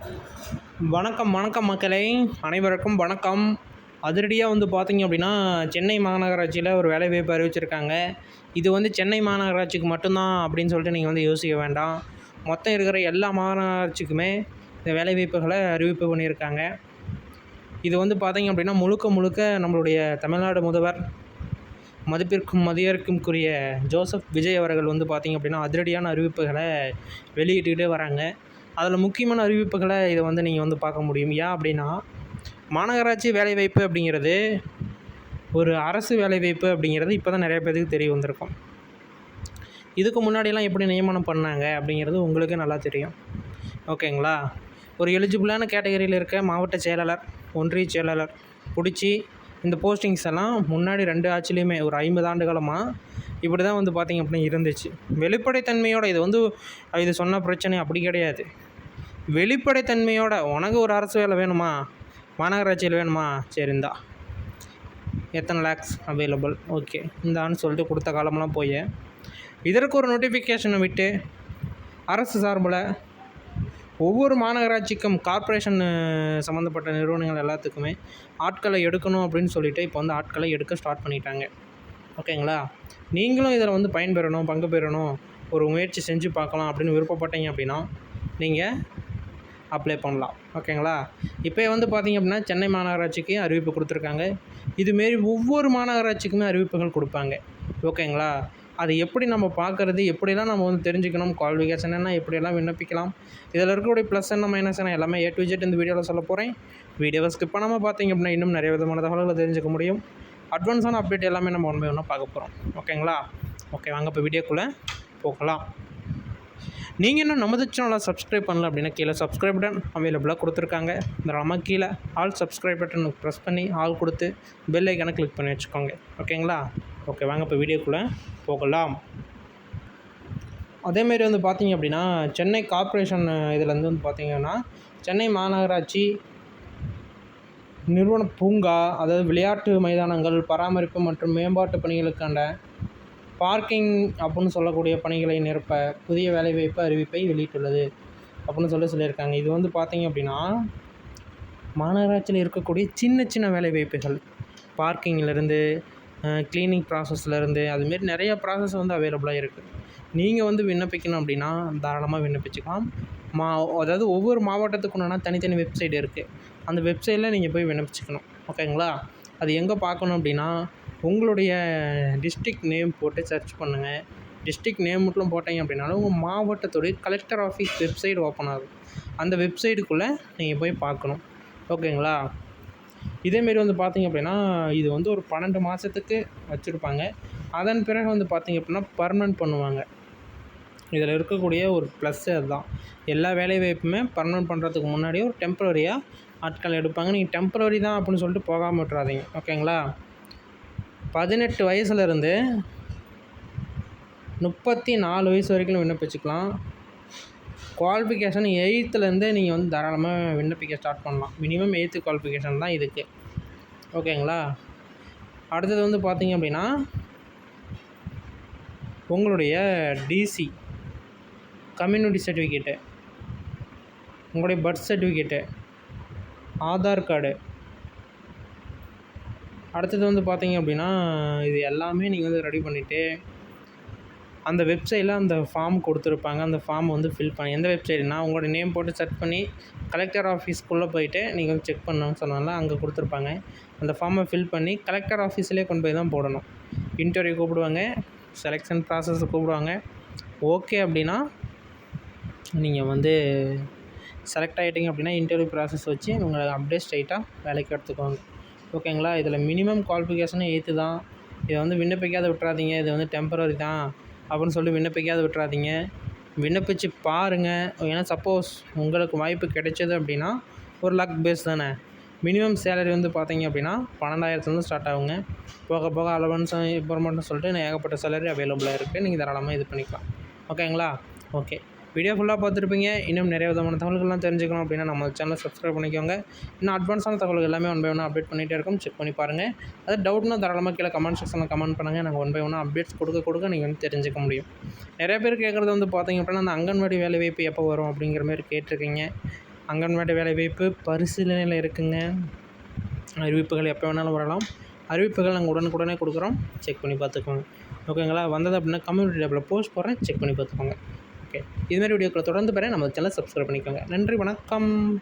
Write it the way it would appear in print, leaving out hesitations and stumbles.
வணக்கம் வணக்கம் மக்களே, அனைவருக்கும் வணக்கம். அதிரடியாக வந்து பார்த்தீங்க அப்படின்னா, சென்னை மாநகராட்சியில் ஒரு வேலைவாய்ப்பு அறிவிச்சிருக்காங்க. இது வந்து சென்னை மாநகராட்சிக்கு மட்டும்தான் அப்படின்னு சொல்லிட்டு நீங்கள் வந்து யோசிக்க வேண்டாம். மொத்தம் இருக்கிற எல்லா மாநகராட்சிக்குமே இந்த வேலைவாய்ப்புகளை அறிவிப்பு பண்ணியிருக்காங்க. இது வந்து பார்த்தீங்க அப்படின்னா முழுக்க முழுக்க நம்மளுடைய தமிழ்நாடு முதல்வர் மதிப்பிற்கும் மதியற்குரிய ஜோசப் விஜய் அவர்கள் வந்து பார்த்திங்க அப்படின்னா அதிரடியான அறிவிப்புகளை வெளியிட்டுக்கிட்டே வராங்க. அதில் முக்கியமான அறிவிப்புகளை இதை வந்து நீங்கள் வந்து பார்க்க முடியும். ஏன் அப்படின்னா, மாநகராட்சி வேலைவாய்ப்பு அப்படிங்கிறது ஒரு அரசு வேலைவாய்ப்பு அப்படிங்கிறது இப்போ தான் நிறைய பேருக்கு தெரிய வந்திருக்கும். இதுக்கு முன்னாடியெல்லாம் எப்படி நியமனம் பண்ணாங்க அப்படிங்கிறது உங்களுக்கு நல்லா தெரியும். ஓகேங்களா? ஒரு எலிஜிபிளான கேட்டகரியில் இருக்க மாவட்ட செயலாளர், ஒன்றிய செயலாளர் பிடிச்சி இந்த போஸ்டிங்ஸ் எல்லாம் முன்னாடி 2 ஆட்சிலையுமே ஒரு 50 ஆண்டு காலமாக இப்படி தான் வந்து பார்த்திங்க அப்படின்னா இருந்துச்சு. வெளிப்படைத்தன்மையோட இது சொன்ன பிரச்சனை அப்படி கிடையாது. வெளிப்படைத்தன்மையோட உனக்கு ஒரு அரசு வேலை வேணுமா, மாநகராட்சியில் வேணுமா, சரி இந்தா எத்தனை லேக்ஸ் அவைலபிள், ஓகே இந்தான்னு சொல்லிட்டு கொடுத்த காலமெல்லாம் போய் இதற்கு ஒரு நோட்டிஃபிகேஷனை விட்டு அரசு சார்பில் ஒவ்வொரு மாநகராட்சிக்கும் கார்ப்பரேஷன் சம்மந்தப்பட்ட நிறுவனங்கள் எல்லாத்துக்குமே ஆட்களை எடுக்கணும் அப்படின்னு சொல்லிட்டு இப்போ வந்து ஆட்களை எடுக்க ஸ்டார்ட் பண்ணிட்டாங்க. ஓகேங்களா? நீங்களும் இதில் வந்து பயன்பெறணும், பங்கு பெறணும், ஒரு முயற்சி செஞ்சு பார்க்கலாம் அப்படின்னு விருப்பப்பட்டீங்க அப்படின்னா நீங்கள் அப்ளை பண்ணலாம். ஓகேங்களா? இப்போ வந்து பார்த்திங்க அப்படின்னா சென்னை மாநகராட்சிக்கு அறிவிப்பு கொடுத்துருக்காங்க. இதுமாரி ஒவ்வொரு மாநகராட்சிக்குமே அறிவிப்புகள் கொடுப்பாங்க. ஓகேங்களா? அது எப்படி நம்ம பார்க்குறது, எப்படிலாம் நம்ம வந்து தெரிஞ்சுக்கணும், குவாலிஃபிகேஷன் என்ன, எப்படியெல்லாம் விண்ணப்பிக்கலாம், இதில் இருக்கக்கூடிய ப்ளஸ் என்ன மைனஸ் என்ன எல்லாமே A to Z இந்த வீடியோவில் சொல்ல போகிறேன். வீடியோவை ஸ்கிப் பண்ணாமல் பார்த்தீங்க அப்படின்னா இன்னும் நிறைய விதமான தகவல்களை தெரிஞ்சுக்க முடியும். அட்வான்ஸான அப்டேட் எல்லாமே நம்ம ஒன் பை ஒன்னாக பார்க்க போகிறோம். ஓகேங்களா? ஓகே, வாங்க இப்போ வீடியோக்குள்ளே போகலாம். நீங்கள் இன்னும் நமது சேனலை சப்ஸ்கிரைப் பண்ணல அப்படின்னா கீழே சப்ஸ்கிரைப் பட்டன் அவைலபிளாக கொடுத்துருக்காங்க. நம்ம கீழே ஆல் சப்ஸ்கிரைப் பட்டன் ப்ரெஸ் பண்ணி ஆல் கொடுத்து பெல் ஐக்கானை கிளிக் பண்ணி வச்சுக்கோங்க. ஓகேங்களா? ஓகே, வாங்க இப்போ வீடியோக்குள்ளே போகலாம். அதேமாரி வந்து பார்த்திங்க அப்படின்னா சென்னை கார்ப்பரேஷன் இதுலேருந்து வந்து பார்த்திங்கன்னா சென்னை மாநகராட்சி நிறுவன பூங்கா, அதாவது விளையாட்டு மைதானங்கள், பராமரிப்பு மற்றும் மேம்பாட்டு பணிகளுக்கான பார்க்கிங் அப்படின்னு சொல்லக்கூடிய பணிகளை நிரப்ப புதிய வேலைவாய்ப்பு அறிவிப்பை வெளியிட்டுள்ளது அப்படின்னு சொல்லியிருக்காங்க. இது வந்து பார்த்திங்க அப்படின்னா மாநகராட்சியில் இருக்கக்கூடிய சின்ன சின்ன வேலைவாய்ப்புகள், பார்க்கிங்கிலேருந்து க்ளீனிங் ப்ராசஸ்லேருந்து அதுமாரி நிறைய ப்ராசஸ் வந்து அவைலபிளாக இருக்குது. நீங்கள் வந்து விண்ணப்பிக்கணும் அப்படின்னா தாராளமாக விண்ணப்பிச்சுக்கலாம். அதாவது ஒவ்வொரு மாவட்டத்துக்குன்னா தனித்தனி வெப்சைட் இருக்குது. அந்த வெப்சைட்டில் நீங்கள் போய் விண்ணப்பிச்சுக்கணும். ஓகேங்களா? அது எங்கே பார்க்கணும் அப்படின்னா உங்களுடைய டிஸ்ட்ரிக்ட் நேம் போட்டு சர்ச் பண்ணுங்கள். டிஸ்ட்ரிக்ட் நேம் மட்டும் போட்டீங்க அப்படின்னாலும் உங்கள் மாவட்டத்துடைய கலெக்டர் ஆஃபீஸ் வெப்சைட் ஓப்பன் ஆகும். அந்த வெப்சைட்டுக்குள்ளே நீங்கள் போய் பார்க்கணும். ஓகேங்களா? இதேமாரி வந்து பார்த்திங்க அப்படின்னா இது வந்து ஒரு 12 மாதத்துக்கு வச்சுருப்பாங்க. அதன் பிறகு வந்து பார்த்திங்க அப்படின்னா பர்மனெண்ட் பண்ணுவாங்க. இதில் இருக்கக்கூடிய ஒரு ப்ளஸ்ஸு அதுதான். எல்லா வேலைவாய்ப்புமே பர்மனெண்ட் பண்ணுறதுக்கு முன்னாடியே ஒரு டெம்ப்ரவரியாக ஆட்கள் எடுப்பாங்க. நீங்கள் டெம்ப்ரவரி தான் அப்படின்னு சொல்லிட்டு போகாமல் விட்டுறாதீங்க. ஓகேங்களா? 18 வயசுலேருந்து 34 வயசு வரைக்கும் விண்ணப்பிச்சுக்கலாம். குவாலிஃபிகேஷன் 8லேருந்தே நீங்கள் வந்து தாராளமாக விண்ணப்பிக்க ஸ்டார்ட் பண்ணலாம். மினிமம் 8th குவாலிஃபிகேஷன் தான் இதுக்கு. ஓகேங்களா? அடுத்தது வந்து பார்த்திங்க அப்படின்னா உங்களுடைய டிசி, கம்யூனிட்டி சர்டிஃபிகேட்டு, உங்களுடைய பர்த் சர்டிஃபிகேட்டு, ஆதார் கார்டு, அடுத்தது வந்து பார்த்திங்க அப்படின்னா இது எல்லாமே நீங்கள் வந்து ரெடி பண்ணிவிட்டு அந்த வெப்சைட்டில் அந்த ஃபார்ம் கொடுத்துருப்பாங்க. அந்த ஃபார்ம் வந்து ஃபில் பண்ணி எந்த வெப்சைட்னா உங்களோட நேம் போட்டு சர்ச் பண்ணி கலெக்டர் ஆஃபீஸ்க்குள்ளே போயிட்டு நீங்கள் வந்து செக் பண்ணணும்னு சொன்னால அங்கே கொடுத்துருப்பாங்க. அந்த ஃபார்மை ஃபில் பண்ணி கலெக்டர் ஆஃபீஸ்லேயே கொண்டு போய் தான் போடணும். இன்டர்வியூ கூப்பிடுவாங்க, செலெக்ஷன் ப்ராசஸ் கூப்பிடுவாங்க. ஓகே அப்படின்னா நீங்கள் வந்து செலக்ட் ஆகிட்டிங்க அப்படின்னா இன்டர்வியூ ப்ராசஸ் வச்சு உங்களை அப்படியே ஸ்ட்ரைட்டாக வேலைக்கு எடுத்துக்குவாங்க. ஓகேங்களா? இதில் மினிமம் குவாலிஃபிகேஷனும் 8 தான். இதை வந்து விண்ணப்பிக்காத விட்டுறாதீங்க. இது வந்து டெம்பரரி தான் அப்படின்னு சொல்லி விண்ணப்பிக்காத விட்டுறாதீங்க. விண்ணப்பிச்சு பாருங்கள். ஏன்னா சப்போஸ் உங்களுக்கு வாய்ப்பு கிடைச்சது அப்படின்னா ஒரு லக் பேஸ் தானே. மினிமம் சேலரி வந்து பார்த்திங்க அப்படின்னா 12,000 ஸ்டார்ட் ஆகுங்க. போக போக அலவன்ஸும் இம்ப்ரூவ்மெண்ட்னு சொல்லிட்டு ஏகப்பட்ட சேலரி அவைலபிளாக இருக்குது. நீங்கள் தாராளமாக இது பண்ணிக்கலாம். ஓகேங்களா? ஓகே, வீடியோ ஃபுல்லாக பார்த்துருப்பீங்க. இன்னும் நிறைய விதமான தகவல்கள்லாம் தெரிஞ்சுக்கணும் அப்படின்னா நம்ம சேனலை சப்ஸ்கிரைப் பண்ணிக்கோங்க. இன்னும் அட்வான்ஸான தகவல்கள் எல்லாமே ஒன் பை ஒன்னாக அப்டேட் பண்ணிகிட்டே இருக்கும். செக் பண்ணி பாருங்கள். அது டவுட்னா தாராளமாக கீழே கமெண்ட் செக்ஷனில் கமெண்ட் பண்ணுங்கள். நாங்கள் ஒன் பை ஒன்னாக அப்டேட்ஸ் கொடுக்க நீங்கள் வந்து தெரிஞ்சுக்க முடியும். நிறைய பேர் கேட்குறது வந்து பார்த்திங்க அப்படின்னா அந்த அங்கன்வாடி வேலைவாய்ப்பு எப்போ வரும் அப்படிங்கிற மாதிரி கேட்டிருக்கீங்க. அங்கன்வாடி வேலைவாய்ப்பு பரிசீலனையில் இருக்குங்க. அறிவிப்புகள் எப்போ வேணாலும் வரலாம். அறிவிப்புகள் நாங்கள் உடனுக்குடனே கொடுக்குறோம். செக் பண்ணி பார்த்துக்கோங்க. ஓகேங்களா? வந்தது அப்படின்னா கம்யூனிட்டி டேப்பில் போஸ்ட் போடுறேன். செக் பண்ணி பார்த்துக்கோங்க. ஓகே. இதுமாதிரி வீடியோக்களை தொடர்ந்து பெற நம்ம சேனலை சப்ஸ்கிரைப் பண்ணிக்கோங்க. நன்றி, வணக்கம்.